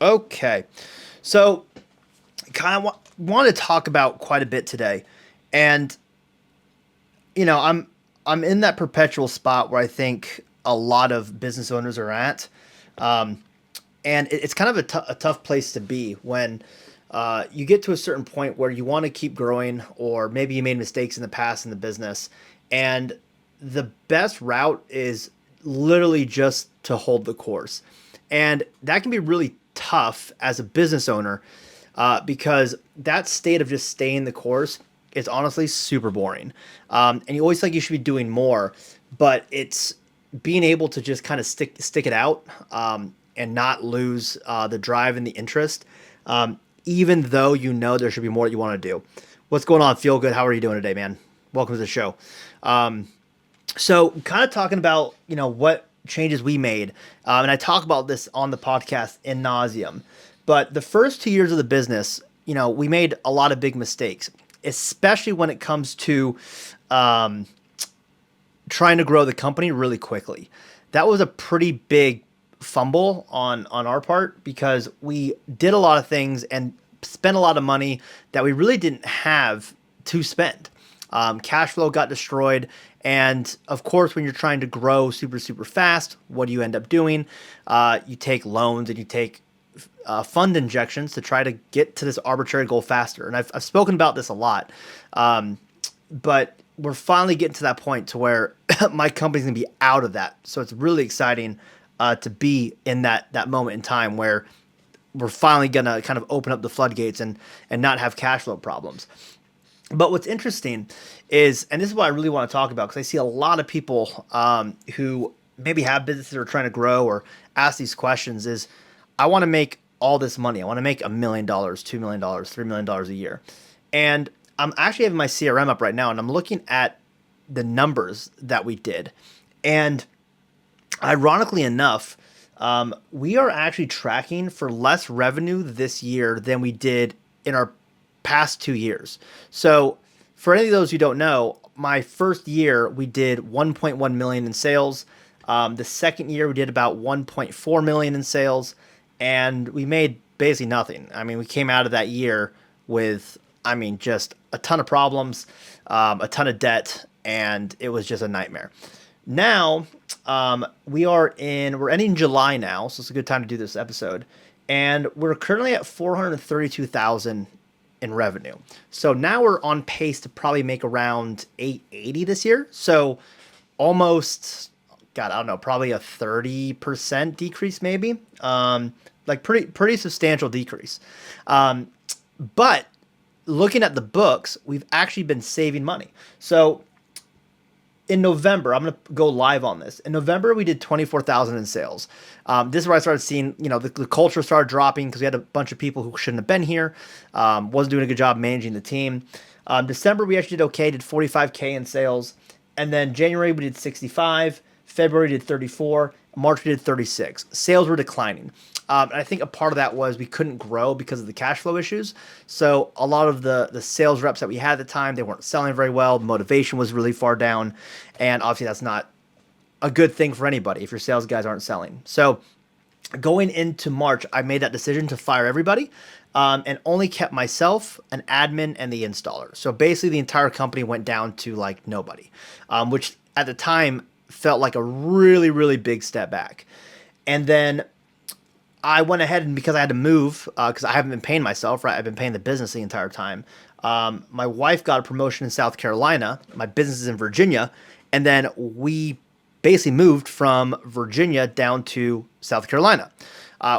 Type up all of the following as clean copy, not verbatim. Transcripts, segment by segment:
Okay. So, kind of want to talk about quite a bit today. And, I'm in that perpetual spot where I think a lot of business owners are at. Um, and it's kind of a tough place to be when you get to a certain point where you want to keep growing, or maybe you made mistakes in the past in the business. And the best route is literally just to hold the course. And that can be really tough as a business owner because that state of just staying the course is honestly super boring. And you always think you should be doing more, but it's being able to just kind of stick it out and not lose the drive and the interest, even though you know there should be more that you want to do. What's going on? Feel good. How are you doing today, man? Welcome to the show. So kind of talking about, what changes we made. And I talk about this on the podcast in nauseum. But the first 2 years of the business, we made a lot of big mistakes, especially when it comes to trying to grow the company really quickly. That was a pretty big fumble on our part because we did a lot of things and spent a lot of money that we really didn't have to spend. Cash flow got destroyed. And of course, when you're trying to grow super, super fast, what do you end up doing? You take loans and you take fund injections to try to get to this arbitrary goal faster. And I've spoken about this a lot. But we're finally getting to that point to where my company's going to be out of that. So it's really exciting to be in that moment in time where we're finally going to kind of open up the floodgates and not have cash flow problems. But what's interesting is, and this is what I really want to talk about, because I see a lot of people who maybe have businesses that are trying to grow or ask these questions is, I want to make all this money. I want to make $1 million, $2 million, $3 million a year. And I'm actually having my CRM up right now, and I'm looking at the numbers that we did. And ironically enough, we are actually tracking for less revenue this year than we did in our past 2 years. So for any of those who don't know, my first year we did 1.1 million in sales. The second year we did about 1.4 million in sales, and we made basically nothing. I mean, we came out of that year with, just a ton of problems, a ton of debt, and it was just a nightmare. Now, we're ending July now, so it's a good time to do this episode. And we're currently at 432,000 in revenue. So now we're on pace to probably make around 880 this year. So almost, God, I don't know, probably a 30% decrease maybe. Like pretty substantial decrease. But looking at the books, we've actually been saving money. So in November, I'm going to go live on this. In November, we did 24,000 in sales. This is where I started seeing, the culture started dropping because we had a bunch of people who shouldn't have been here. Wasn't doing a good job managing the team. December, we actually did okay, did 45K in sales. And then January, we did 65. February, we did 34. March, we did 36. Sales were declining. And I think a part of that was we couldn't grow because of the cash flow issues. So a lot of the sales reps that we had at the time, they weren't selling very well. Motivation was really far down. And obviously that's not a good thing for anybody if your sales guys aren't selling. So going into March, I made that decision to fire everybody and only kept myself, an admin, and the installer. So basically the entire company went down to like nobody, which at the time felt like a really, really big step back. And then I went ahead and because I had to move, because I haven't been paying myself, right? I've been paying the business the entire time. My wife got a promotion in South Carolina. My business is in Virginia. And then we basically moved from Virginia down to South Carolina,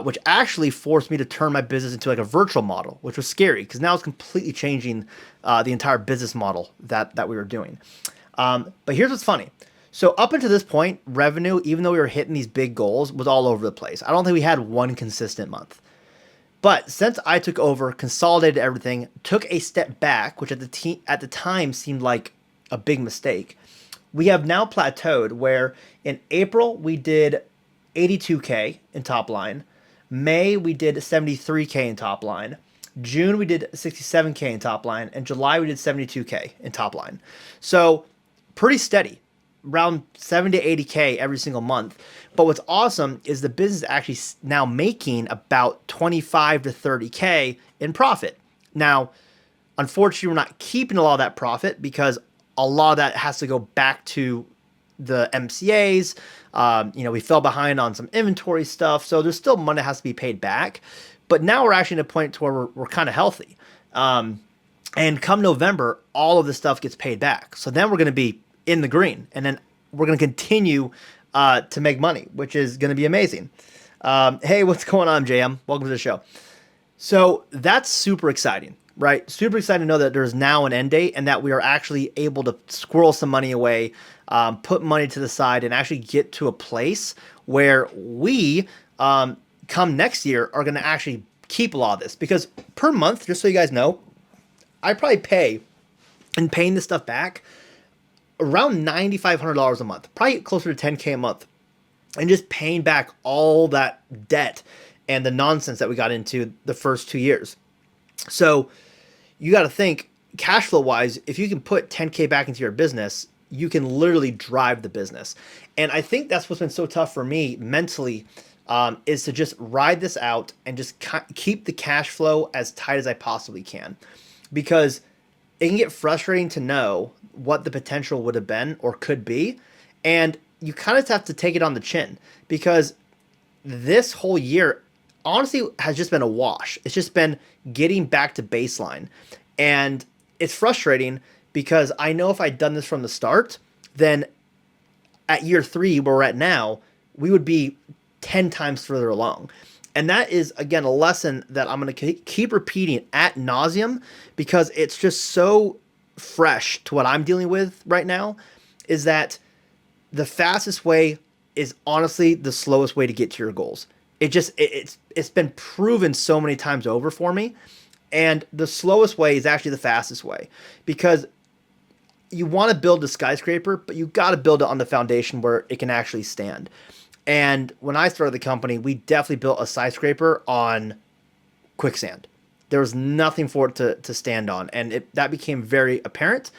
which actually forced me to turn my business into like a virtual model, which was scary because now it's completely changing the entire business model that we were doing. But here's what's funny. So up until this point, revenue, even though we were hitting these big goals, was all over the place. I don't think we had one consistent month. But since I took over, consolidated everything, took a step back, which at the time seemed like a big mistake, we have now plateaued where in April we did 82K in top line. May we did 73K in top line. June we did 67K in top line. And July we did 72K in top line. So pretty steady. around 70 to 80K every single month. But what's awesome is the business is actually now making about 25 to 30K in profit. Now, unfortunately, we're not keeping a lot of that profit because a lot of that has to go back to the MCAs. We fell behind on some inventory stuff, so there's still money that has to be paid back. But now we're actually at a point to where we're kind of healthy. And come November, all of this stuff gets paid back. So then we're going to be in the green, and then we're going to continue to make money, which is going to be amazing. Hey, what's going on, JM? Welcome to the show. So that's super exciting, right? Super excited to know that there's now an end date and that we are actually able to squirrel some money away, put money to the side, and actually get to a place where we, come next year, are going to actually keep a lot of this. Because per month, just so you guys know, I probably pay, in paying this stuff back, around $9,500 a month, probably closer to 10K a month, and just paying back all that debt and the nonsense that we got into the first 2 years. So you got to think cash flow wise, if you can put 10K back into your business, you can literally drive the business. And I think that's what's been so tough for me mentally, is to just ride this out and just keep the cash flow as tight as I possibly can. Because it can get frustrating to know what the potential would have been or could be. And you kind of have to take it on the chin, because this whole year honestly has just been a wash. It's just been getting back to baseline. And it's frustrating because I know if I'd done this from the start, then at year 3 where we're at now, we would be 10 times further along. And that is, again, a lesson that I'm going to keep repeating ad nauseum, because it's just so fresh to what I'm dealing with right now, is that the fastest way is honestly the slowest way to get to your goals. It's been proven so many times over for me. And the slowest way is actually the fastest way, because you want to build a skyscraper, but you got to build it on the foundation where it can actually stand. And when I started the company, we definitely built a skyscraper on quicksand. There was nothing for it to stand on. And that became very apparent.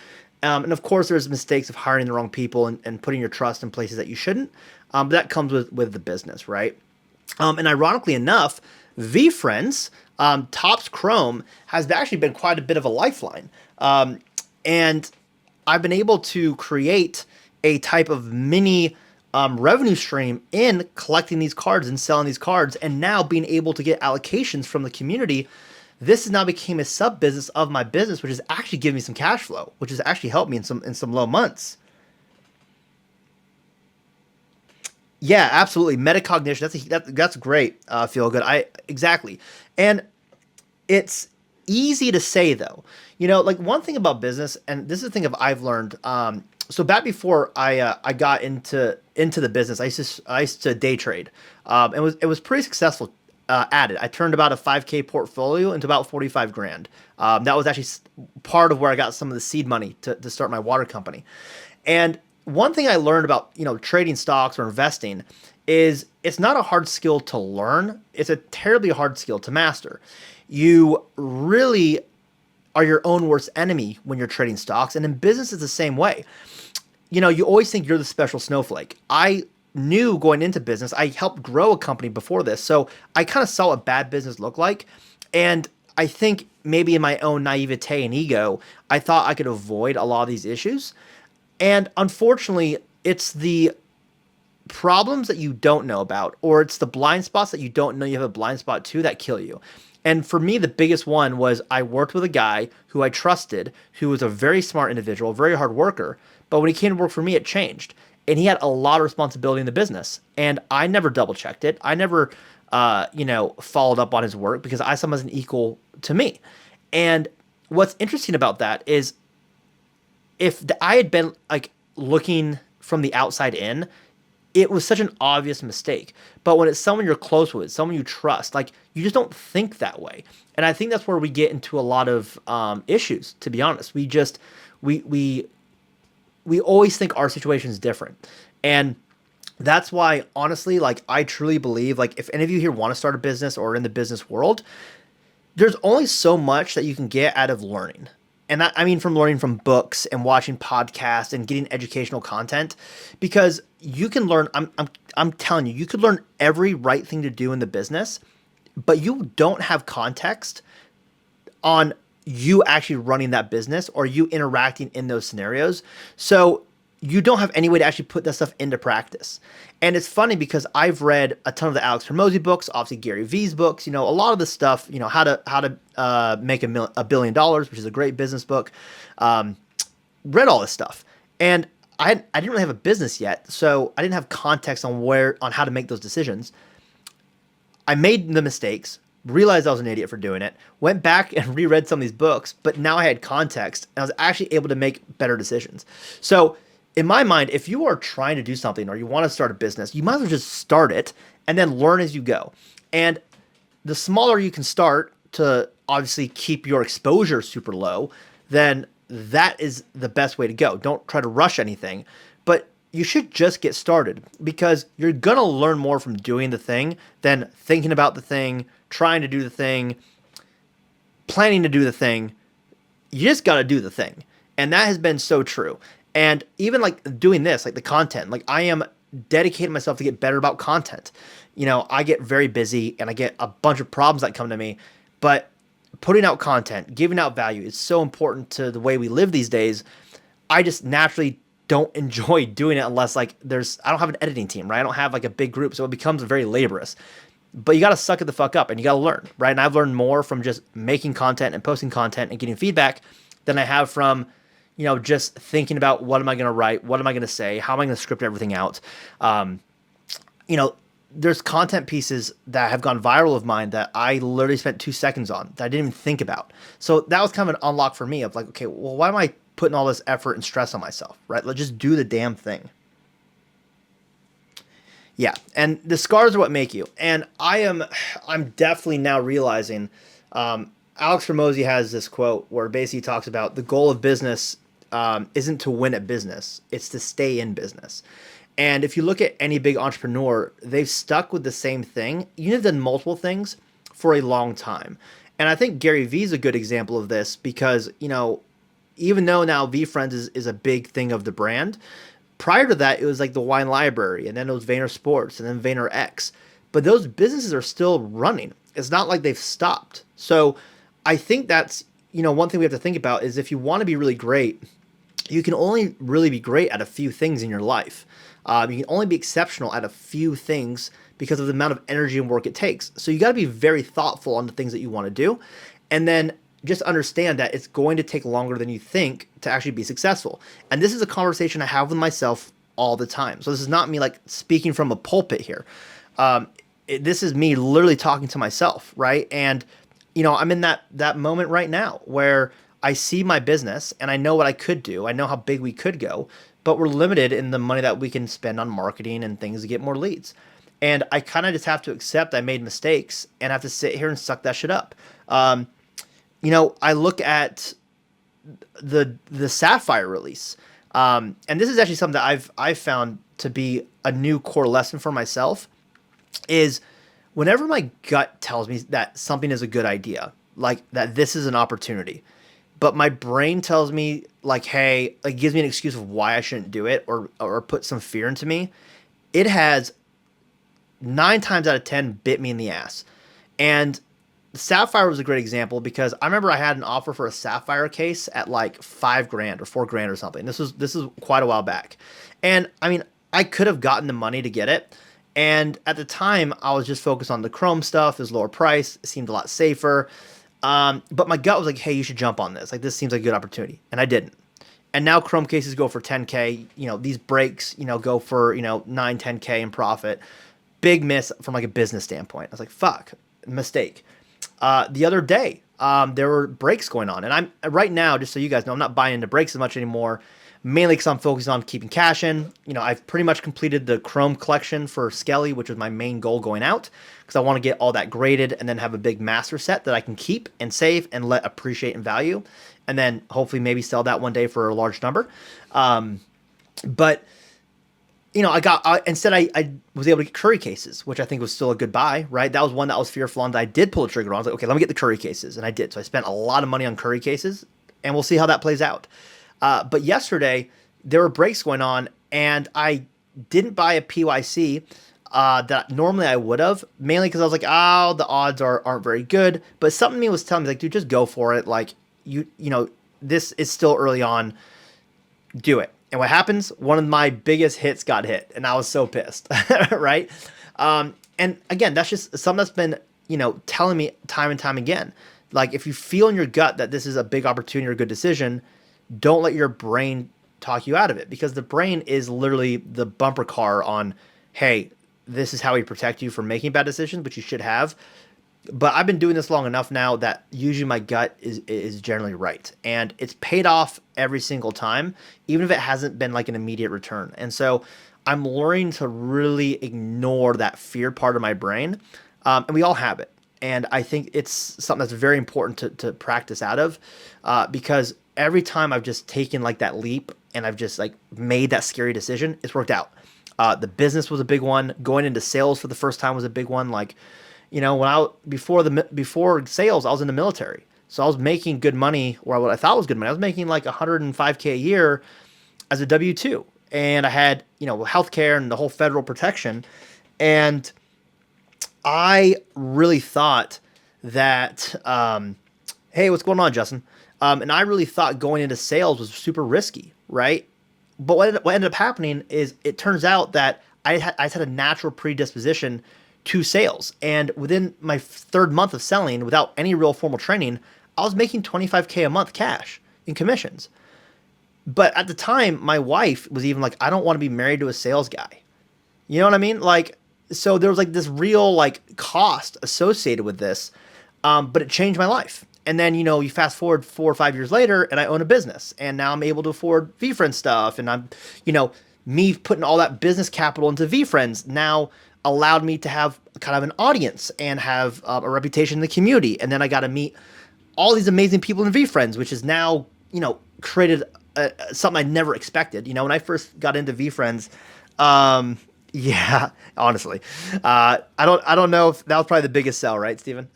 And of course, there's mistakes of hiring the wrong people and putting your trust in places that you shouldn't. But that comes with the business, right? And ironically enough, VFriends, Topps Chrome, has actually been quite a bit of a lifeline. And I've been able to create a type of mini revenue stream in collecting these cards and selling these cards, and now being able to get allocations from the community. This has now became a sub business of my business, which is actually giving me some cash flow, which has actually helped me in some low months. Yeah, absolutely. Metacognition. That's great. Feel good. Exactly. And it's easy to say though. Like one thing about business, and this is the thing I've learned. So back before I got into the business, I used to day trade. It was pretty successful at it. I turned about a 5K portfolio into about 45 grand. That was actually part of where I got some of the seed money to start my water company. And one thing I learned about trading stocks or investing is it's not a hard skill to learn. It's a terribly hard skill to master. You really are your own worst enemy when you're trading stocks. And in business, it's the same way. You always think you're the special snowflake. I knew going into business, I helped grow a company before this. So I kind of saw what bad business looked like. And I think maybe in my own naivete and ego, I thought I could avoid a lot of these issues. And unfortunately, it's the problems that you don't know about, or it's the blind spots that you don't know you have a blind spot to, that kill you. And for me, the biggest one was I worked with a guy who I trusted, who was a very smart individual, very hard worker. But when he came to work for me, it changed. And he had a lot of responsibility in the business. And I never double checked it. I never, followed up on his work, because I saw him as an equal to me. And what's interesting about that is if I had been like looking from the outside in, it was such an obvious mistake. But when it's someone you're close with, someone you trust, like you just don't think that way. And I think that's where we get into a lot of issues, to be honest. We always think our situation is different. And that's why, honestly, like I truly believe, like if any of you here want to start a business or in the business world, there's only so much that you can get out of learning. And that, I mean, from learning from books and watching podcasts and getting educational content, because you can learn, I'm telling you, you could learn every right thing to do in the business, but you don't have context on you actually running that business or you interacting in those scenarios. So you don't have any way to actually put that stuff into practice. And it's funny because I've read a ton of the Alex Hormozi books, obviously Gary Vee's books, a lot of the stuff, how to make $1 billion, which is a great business book. Read all this stuff. And I didn't really have a business yet, so I didn't have context on how to make those decisions. I made the mistakes, realized I was an idiot for doing it, went back and reread some of these books, but now I had context and I was actually able to make better decisions. So in my mind, if you are trying to do something or you want to start a business, you might as well just start it and then learn as you go. And the smaller you can start to obviously keep your exposure super low, then that is the best way to go. Don't try to rush anything, but you should just get started because you're going to learn more from doing the thing than thinking about the thing, trying to do the thing, planning to do the thing. You just got to do the thing. And that has been so true. And even like doing this, like the content, like I am dedicating myself to get better about content. I get very busy and I get a bunch of problems that come to me, but putting out content, giving out value is so important to the way we live these days. I just naturally don't enjoy doing it unless I don't have an editing team, right? I don't have like a big group. So it becomes very laborious, but you got to suck it the fuck up and you got to learn, right? And I've learned more from just making content and posting content and getting feedback than I have from, just thinking about what am I going to write? What am I going to say? How am I going to script everything out? There's content pieces that have gone viral of mine that I literally spent 2 seconds on that I didn't even think about. So that was kind of an unlock for me of like, okay, well, why am I putting all this effort and stress on myself, right? Let's just do the damn thing. Yeah. And the scars are what make you. And I'm definitely now realizing, Alex Hormozi has this quote where basically he talks about the goal of business isn't to win at business, it's to stay in business. And if you look at any big entrepreneur, they've stuck with the same thing. You've done multiple things for a long time. And I think Gary Vee is a good example of this because, even though now VeeFriends is a big thing of the brand, prior to that, it was like the Wine Library, and then it was Vayner Sports, and then VaynerX. But those businesses are still running. It's not like they've stopped. So I think that's, one thing we have to think about is if you want to be really great, you can only really be great at a few things in your life. You can only be exceptional at a few things because of the amount of energy and work it takes. So you got to be very thoughtful on the things that you want to do. And then just understand that it's going to take longer than you think to actually be successful. And this is a conversation I have with myself all the time. So this is not me like speaking from a pulpit here. This is me literally talking to myself, right? And, I'm in that moment right now where I see my business and I know what I could do. I know how big we could go, but we're limited in the money that we can spend on marketing and things to get more leads. And I kind of just have to accept I made mistakes and have to sit here and suck that shit up. I look at the Sapphire release. And this is actually something that I've found to be a new core lesson for myself is whenever my gut tells me that something is a good idea, like that this is an opportunity, but my brain tells me like, hey, like gives me an excuse of why I shouldn't do it or put some fear into me, it has 9 times out of 10 bit me in the ass. And Sapphire was a great example because I remember I had an offer for a Sapphire case at like $5,000 or $4,000 or something. This is quite a while back. And I mean, I could have gotten the money to get it. And at the time I was just focused on the Chrome stuff. It was lower price. It seemed a lot safer. But my gut was like, hey, you should jump on this. Like, this seems like a good opportunity. And I didn't. And now Chrome cases go for 10K. These breaks, go for, 9, 10K in profit. Big miss from like a business standpoint. I was like, fuck, mistake. The other day, there were breaks going on. And I'm right now, just so you guys know, I'm not buying into breaks as much anymore, mainly because I'm focused on keeping cash in. I've pretty much completed the Chrome collection for Skelly, which was my main goal going out, because I want to get all that graded and then have a big master set that I can keep and save and let appreciate in value. And then hopefully maybe sell that one day for a large number. But instead I was able to get curry cases, which I think was still a good buy, right? That was one that I was fearful on that I did pull the trigger on. I was like, okay, let me get the curry cases. And I did. So I spent a lot of money on curry cases and we'll see how that plays out. But yesterday there were breaks going on, and I didn't buy a PYC that normally I would have, mainly because I was like, oh, the odds aren't very good. But something in me was telling me like, dude, just go for it. Like this is still early on. Do it. And what happens? One of my biggest hits got hit, and I was so pissed, right? And again, that's just something that's been, telling me time and time again. Like, if you feel in your gut that this is a big opportunity or a good decision, don't let your brain talk you out of it, because the brain is literally the bumper car on, hey, this is how we protect you from making bad decisions, which you should have. But I've been doing this long enough now that usually my gut is generally right. And it's paid off every single time, even if it hasn't been like an immediate return. And so I'm learning to really ignore that fear part of my brain. And we all have it. And I think it's something that's very important to practice out of, because every time I've just taken like that leap and I've just like made that scary decision, it's worked out. The business was a big one. Going into sales for the first time was a big one. Like, when before sales, I was in the military. So I was making good money, or what I thought was good money. I was making like 105K a year as a W-2. And I had, healthcare and the whole federal protection. And I really thought that, hey, what's going on, Justin? And I really thought going into sales was super risky, right? But what ended up happening is it turns out that I just had a natural predisposition to sales. And within my third month of selling, without any real formal training, I was making 25K a month cash in commissions. But at the time, my wife was even like, I don't want to be married to a sales guy. You know what I mean? Like, so there was like this real like cost associated with this, but it changed my life. And then, you fast forward 4 or 5 years later, and I own a business, and now I'm able to afford VFriends stuff. And I'm, me putting all that business capital into VFriends now allowed me to have kind of an audience and have a reputation in the community. And then I got to meet all these amazing people in VFriends, which is now, created something I never expected. When I first got into VFriends, yeah, honestly, I don't know if that was probably the biggest sell, right, Steven?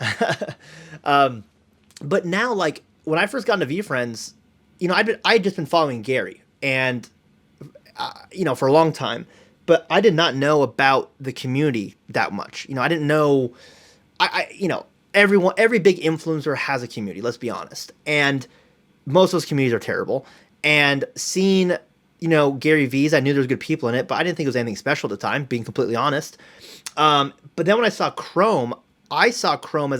But now, like, when I first got into VFriends, I had just been following Gary and, for a long time. But I did not know about the community that much. I didn't know, every big influencer has a community, let's be honest. And most of those communities are terrible. And seeing, Gary V's, I knew there was good people in it, but I didn't think it was anything special at the time, being completely honest. But then when I saw Chrome as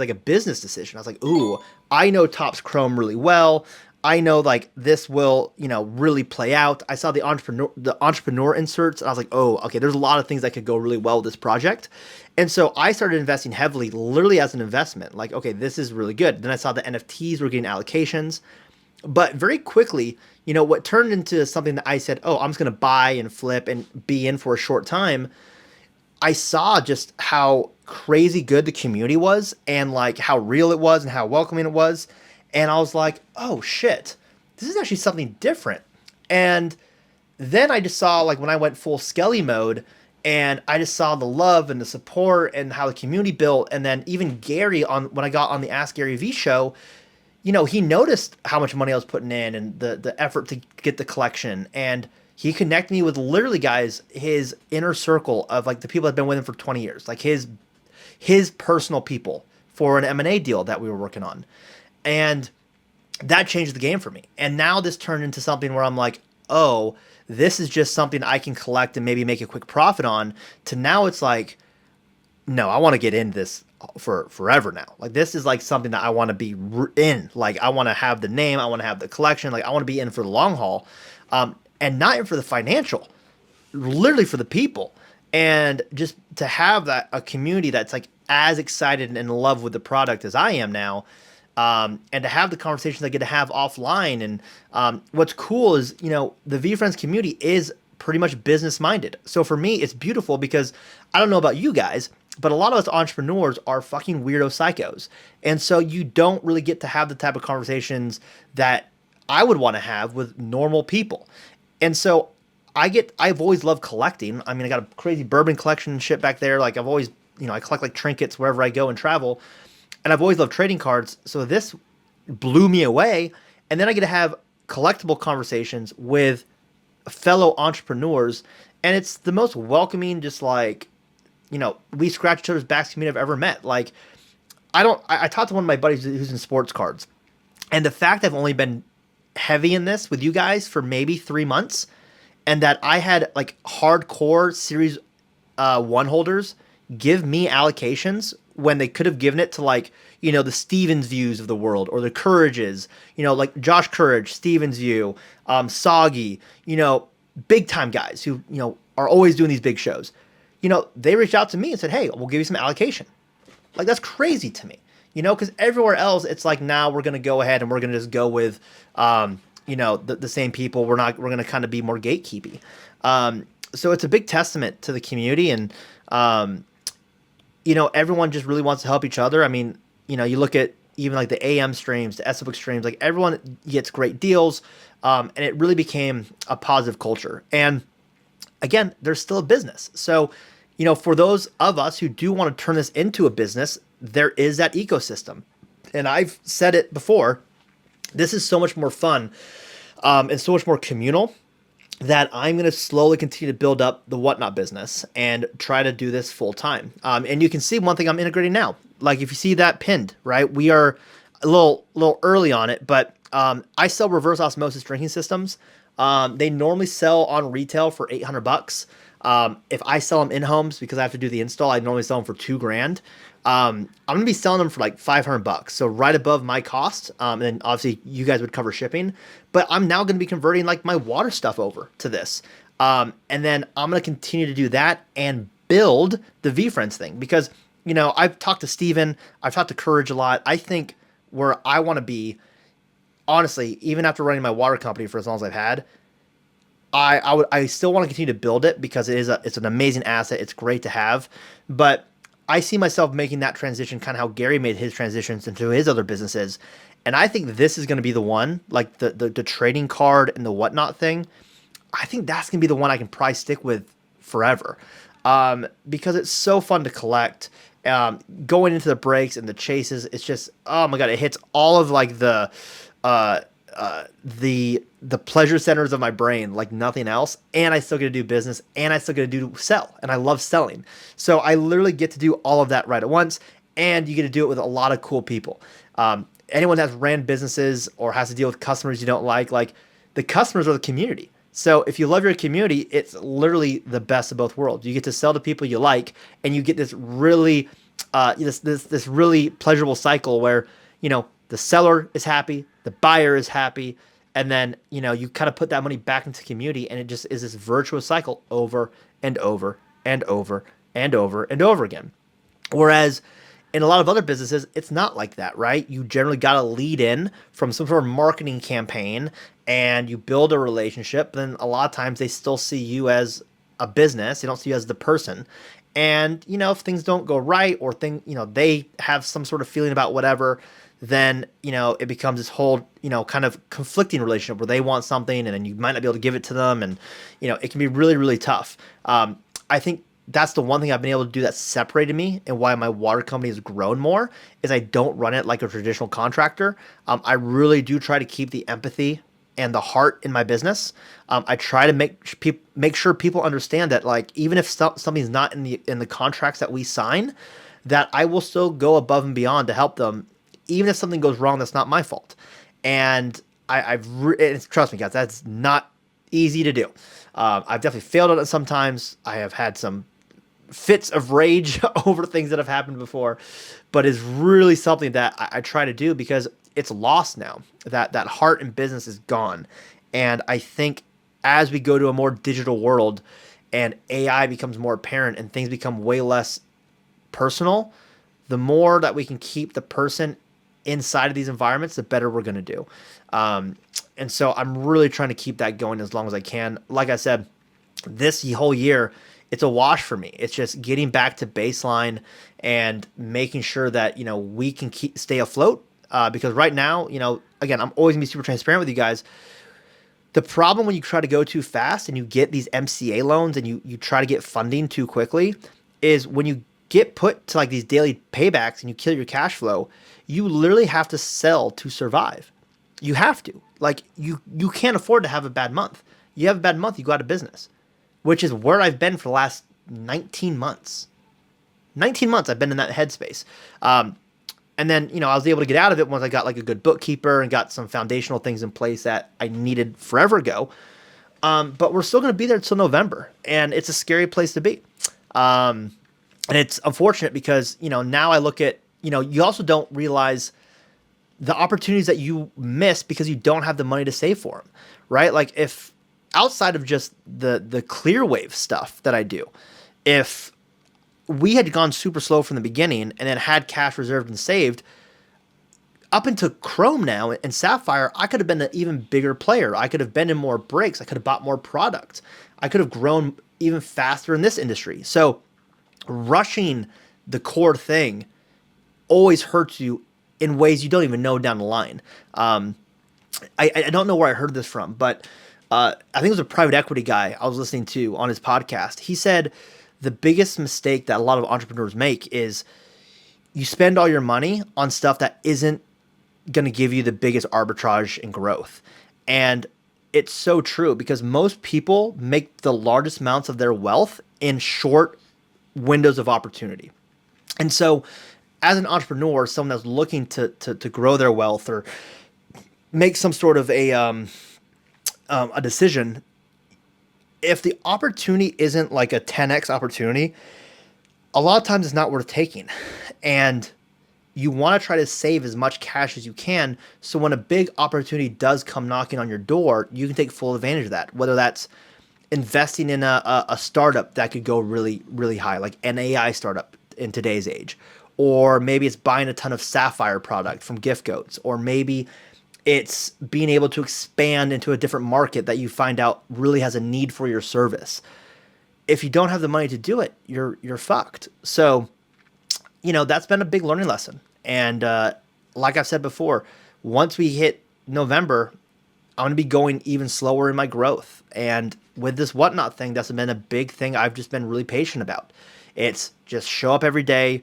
like a business decision. I was like, ooh, I know Topps Chrome really well. I know like this will, really play out. I saw the entrepreneur inserts, and I was like, oh, okay, there's a lot of things that could go really well with this project. And so I started investing heavily, literally as an investment. Like, okay, this is really good. Then I saw the NFTs were getting allocations. But very quickly, what turned into something that I said, oh, I'm just going to buy and flip and be in for a short time. I saw just how crazy good the community was, and like how real it was and how welcoming it was. And I was like, oh shit, this is actually something different. And then I just saw, like, when I went full Skelly mode, and I just saw the love and the support and how the community built. And then even Gary, when I got on the Ask Gary V show, he noticed how much money I was putting in and the effort to get the collection. And he connected me with literally, guys, his inner circle of like the people that have been with him for 20 years, like his personal people for an M&A deal that we were working on. And that changed the game for me. And now this turned into something where I'm like, oh, this is just something I can collect and maybe make a quick profit on, to now it's like, no, I want to get in this for forever now. Like, this is like something that I want to be in. Like, I want to have the name. I want to have the collection. Like, I want to be in for the long haul, and not in for the financial, literally for the people. And just to have a community that's like as excited and in love with the product as I am now. And to have the conversations I get to have offline. And what's cool is, the VFriends community is pretty much business minded. So for me, it's beautiful because I don't know about you guys, but a lot of us entrepreneurs are fucking weirdo psychos. And so you don't really get to have the type of conversations that I would want to have with normal people. And so I've always loved collecting. I mean, I got a crazy bourbon collection and shit back there. Like, I've always, I collect like trinkets wherever I go and travel. And I've always loved trading cards. So this blew me away. And then I get to have collectible conversations with fellow entrepreneurs. And it's the most welcoming, just like, we scratch each other's backs community I've ever met. Like, I talked to one of my buddies who's in sports cards. And the fact I've only been heavy in this with you guys for maybe 3 months, and that I had like hardcore series one holders give me allocations when they could have given it to, like, the Stevens views of the world, or the Courages, like Josh Courage, Stevens view, Soggy, big time guys who, are always doing these big shows. They reached out to me and said, hey, we'll give you some allocation. Like, that's crazy to me, because everywhere else it's like, now we're going to go ahead and we're going to just go with, the same people. We're going to kind of be more gatekeepy. So it's a big testament to the community, and, everyone just really wants to help each other. I mean, you look at even like the AM streams, the SBook streams, like everyone gets great deals. And it really became a positive culture. And again, there's still a business. So, for those of us who do want to turn this into a business, there is that ecosystem. And I've said it before, this is so much more fun, and so much more communal, that I'm going to slowly continue to build up the WhatNot business and try to do this full time. And you can see one thing I'm integrating now. Like, if you see that pinned, right, we are a little early on it, but I sell reverse osmosis drinking systems. They normally sell on retail for $800. If I sell them in homes, because I have to do the install, I normally sell them for $2,000. I'm going to be selling them for like $500. So right above my cost. And then obviously you guys would cover shipping, but I'm now going to be converting like my water stuff over to this. And then I'm going to continue to do that and build the VFriends thing, because, I've talked to Steven, I've talked to Courage a lot. I think where I want to be, honestly, even after running my water company for as long as I've had, I still want to continue to build it, because it's an amazing asset. It's great to have, but I see myself making that transition, kind of how Gary made his transitions into his other businesses. And I think this is going to be the one, like the trading card and the WhatNot thing. I think that's going to be the one I can probably stick with forever, because it's so fun to collect. Going into the breaks and the chases, it's just, oh my God, it hits all of like the pleasure centers of my brain like nothing else. And I still get to do business, and I still get to sell, and I love selling. So I literally get to do all of that right at once, and you get to do it with a lot of cool people. Anyone that's ran businesses or has to deal with customers you don't like the customers are the community. So if you love your community, it's literally the best of both worlds. You get to sell to people you like, and you get this really, this really pleasurable cycle where, the seller is happy, the buyer is happy, and then, you kind of put that money back into community, and it just is this virtuous cycle over and over and over and over and over again. Whereas in a lot of other businesses, it's not like that, right? You generally got to lead in from some sort of marketing campaign, and you build a relationship. Then a lot of times they still see you as a business. They don't see you as the person. And, if things don't go right, or they have some sort of feeling about whatever, then, it becomes this whole, kind of conflicting relationship where they want something and then you might not be able to give it to them. And, it can be really, really tough. I think that's the one thing I've been able to do that separated me, and why my water company has grown more, is I don't run it like a traditional contractor. I really do try to keep the empathy and the heart in my business. I try to make sure people understand that, like, even if something's not in the contracts that we sign, that I will still go above and beyond to help them, even if something goes wrong that's not my fault. And trust me, guys, that's not easy to do. I've definitely failed at it sometimes. I have had some fits of rage over things that have happened before, but it's really something that I try to do, because it's lost now. That heart in business is gone. And I think as we go to a more digital world and AI becomes more apparent and things become way less personal, the more that we can keep the person inside of these environments, the better we're going to do. And so I'm really trying to keep that going as long as I can. Like I said, this whole year, it's a wash for me. It's just getting back to baseline and making sure that, we can stay afloat. Because right now, again, I'm always going to be super transparent with you guys. The problem when you try to go too fast and you get these MCA loans and you try to get funding too quickly is when you get put to like these daily paybacks and you kill your cash flow, you literally have to sell to survive. You have to. Like you can't afford to have a bad month. You have a bad month, you go out of business, which is where I've been for the last 19 months. 19 months I've been in that headspace. And then, I was able to get out of it once I got like a good bookkeeper and got some foundational things in place that I needed forever ago. But we're still going to be there until November, and it's a scary place to be. And it's unfortunate because, now I look at, you also don't realize the opportunities that you miss because you don't have the money to save for them, right? Like if outside of just the ClearWave stuff that I do, if we had gone super slow from the beginning and then had cash reserved and saved up into Chrome now and Sapphire, I could have been an even bigger player. I could have been in more breaks. I could have bought more product. I could have grown even faster in this industry. So rushing the core thing always hurts you in ways you don't even know down the line. I don't know where I heard this from, but I think it was a private equity guy I was listening to on his podcast. He said the biggest mistake that a lot of entrepreneurs make is you spend all your money on stuff that isn't going to give you the biggest arbitrage and growth. And it's so true because most people make the largest amounts of their wealth in short windows of opportunity. And so as an entrepreneur, someone that's looking to grow their wealth or make some sort of a decision, if the opportunity isn't like a 10x opportunity, a lot of times it's not worth taking. And you want to try to save as much cash as you can, so when a big opportunity does come knocking on your door, you can take full advantage of that. Whether that's investing in a startup that could go really, really high, like an AI startup in today's age, or maybe it's buying a ton of Sapphire product from gift goats, or maybe it's being able to expand into a different market that you find out really has a need for your service. If you don't have the money to do it, you're fucked. So, that's been a big learning lesson. And like I've said before, once we hit November, I'm going to be going even slower in my growth. And with this WhatNot thing, that's been a big thing I've just been really patient about. It's just show up every day,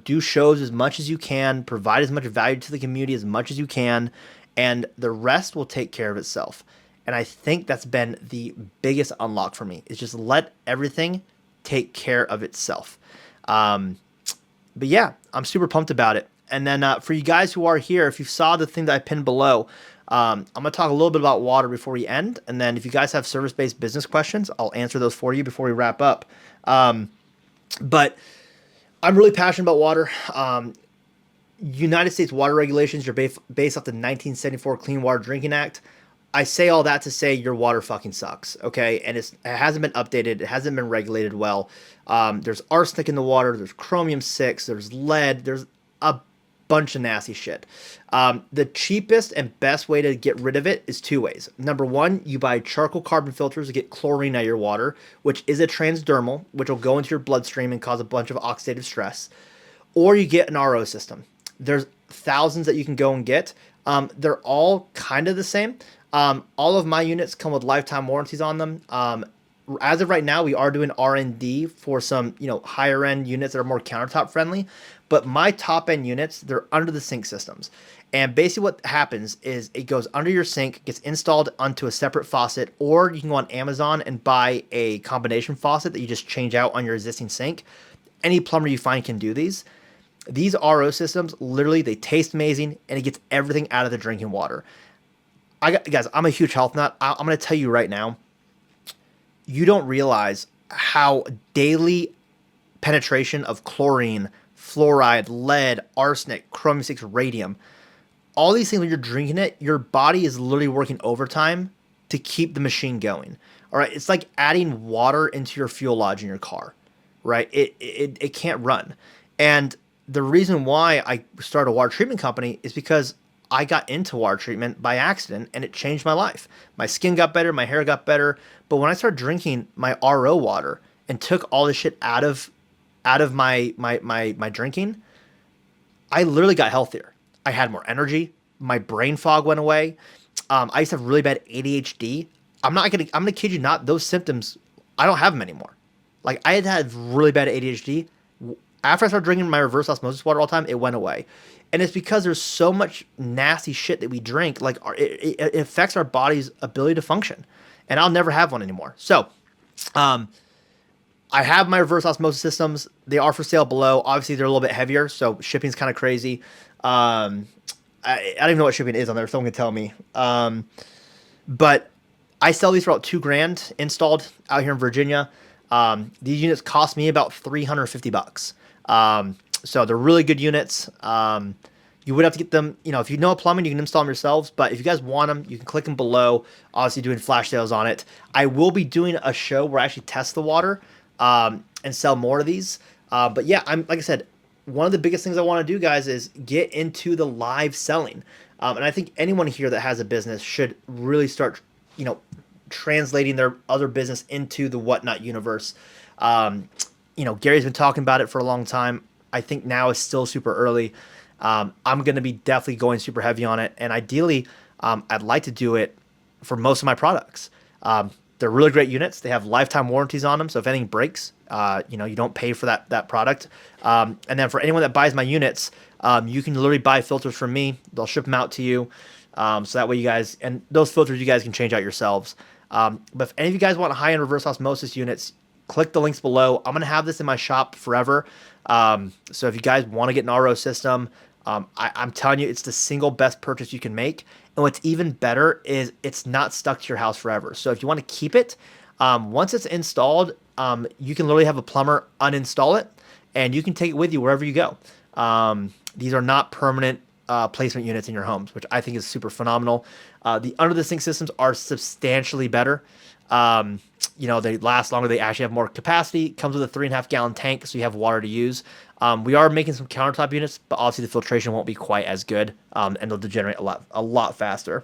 do shows as much as you can, provide as much value to the community as much as you can, and the rest will take care of itself. And I think that's been the biggest unlock for me, is just let everything take care of itself. But yeah, I'm super pumped about it. And then for you guys who are here, if you saw the thing that I pinned below, I'm going to talk a little bit about water before we end. And then if you guys have service-based business questions, I'll answer those for you before we wrap up. But I'm really passionate about water. United States water regulations are based off the 1974 Clean Water Drinking Act. I say all that to say your water fucking sucks, okay? And it hasn't been updated. It hasn't been regulated well. There's arsenic in the water. There's chromium-6. There's lead. There's a bunch of nasty shit. The cheapest and best way to get rid of it is two ways. Number one, you buy charcoal carbon filters to get chlorine out of your water, which is a transdermal, which will go into your bloodstream and cause a bunch of oxidative stress. Or you get an RO system. There's thousands that you can go and get. They're all kind of the same. All of my units come with lifetime warranties on them. As of right now, we are doing R&D for some, higher end units that are more countertop friendly. But my top end units, they're under the sink systems. And basically what happens is it goes under your sink, gets installed onto a separate faucet, or you can go on Amazon and buy a combination faucet that you just change out on your existing sink. Any plumber you find can do these. These RO systems, literally, they taste amazing, and it gets everything out of the drinking water. Guys, I'm a huge health nut. I'm going to tell you right now, you don't realize how daily penetration of chlorine, fluoride, lead, arsenic, chromium-6, radium, all these things when you're drinking it, your body is literally working overtime to keep the machine going. All right, it's like adding water into your fuel lodge in your car, right? It can't run. And the reason why I started a water treatment company is because I got into water treatment by accident, and it changed my life. My skin got better, my hair got better. But when I started drinking my RO water and took all this shit out of my drinking, I literally got healthier. I had more energy. My brain fog went away. I used to have really bad ADHD. I'm gonna kid you not. Those symptoms, I don't have them anymore. Like I had really bad ADHD. After I started drinking my reverse osmosis water all the time, it went away. And it's because there's so much nasty shit that we drink, like it affects our body's ability to function. And I'll never have one anymore. So, I have my reverse osmosis systems. They are for sale below. Obviously, they're a little bit heavier, so shipping's kind of crazy. I don't even know what shipping is on there. Someone can tell me. But I sell these for about $2,000 installed out here in Virginia. These units cost me about $350. So they're really good units. You would have to get them, if you know plumbing, you can install them yourselves. But if you guys want them, you can click them below. Obviously, doing flash sales on it. I will be doing a show where I actually test the water and sell more of these. But yeah, like I said, one of the biggest things I want to do, guys, is get into the live selling. And I think anyone here that has a business should really start, translating their other business into the WhatNot universe. Gary's been talking about it for a long time. I think now is still super early. I'm going to be definitely going super heavy on it. And ideally, I'd like to do it for most of my products. They're really great units. They have lifetime warranties on them. So if anything breaks, you don't pay for that product. And then for anyone that buys my units, you can literally buy filters from me. They'll ship them out to you. So that way you guys, and those filters you guys can change out yourselves. But if any of you guys want high-end reverse osmosis units, click the links below. I'm going to have this in my shop forever. So if you guys want to get an RO system, I'm telling you, it's the single best purchase you can make. And what's even better is it's not stuck to your house forever. So if you want to keep it, once it's installed, you can literally have a plumber uninstall it, and you can take it with you wherever you go. These are not permanent placement units in your homes, which I think is super phenomenal. The under the sink systems are substantially better. They last longer. They actually have more capacity. Comes with a 3.5-gallon tank, so you have water to use. We are making some countertop units, but obviously the filtration won't be quite as good, and they'll degenerate a lot faster.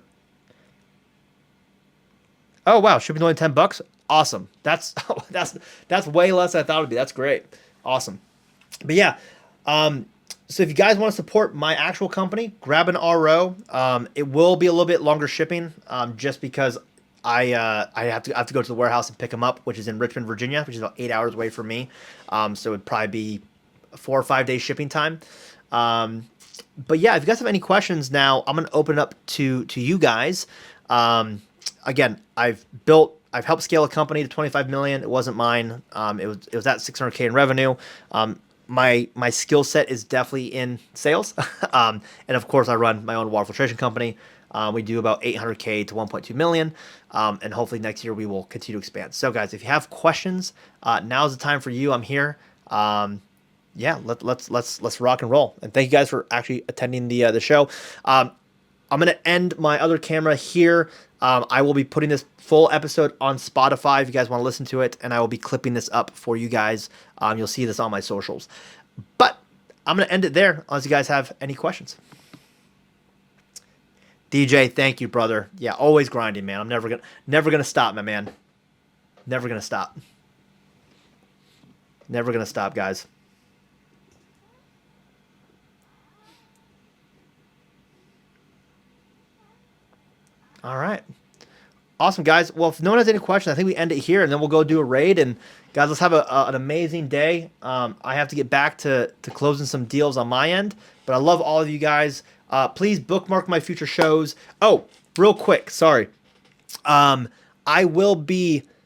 Oh wow, shipping only $10. Awesome. That's way less than I thought it would be. That's great. Awesome. But yeah, so if you guys want to support my actual company, grab an RO. It will be a little bit longer shipping, just because I have to go to the warehouse and pick them up, which is in Richmond, Virginia, which is about 8 hours away from me. So it'd probably be a 4 or 5 day shipping time. But yeah, if you guys have any questions now, I'm gonna open it up to you guys. Again, I've helped scale a company to 25 million. It wasn't mine. It was at 600K in revenue. My skill set is definitely in sales. And of course I run my own water filtration company. We do about 800K to 1.2 million. And hopefully next year we will continue to expand. So guys, if you have questions, now's the time for you. I'm here. Yeah, let's rock and roll. And thank you guys for actually attending the show. I'm going to end my other camera here. I will be putting this full episode on Spotify if you guys want to listen to it, and I will be clipping this up for you guys. You'll see this on my socials. But I'm going to end it there unless you guys have any questions. DJ, thank you, brother. Yeah, always grinding, man. I'm never gonna stop, my man. Never gonna stop. Never gonna stop, guys. All right. Awesome, guys. Well, if no one has any questions, I think we end it here, and then we'll go do a raid. And guys, let's have an amazing day. I have to get back to closing some deals on my end, but I love all of you guys. Please bookmark my future shows. Oh, real quick, sorry. I will be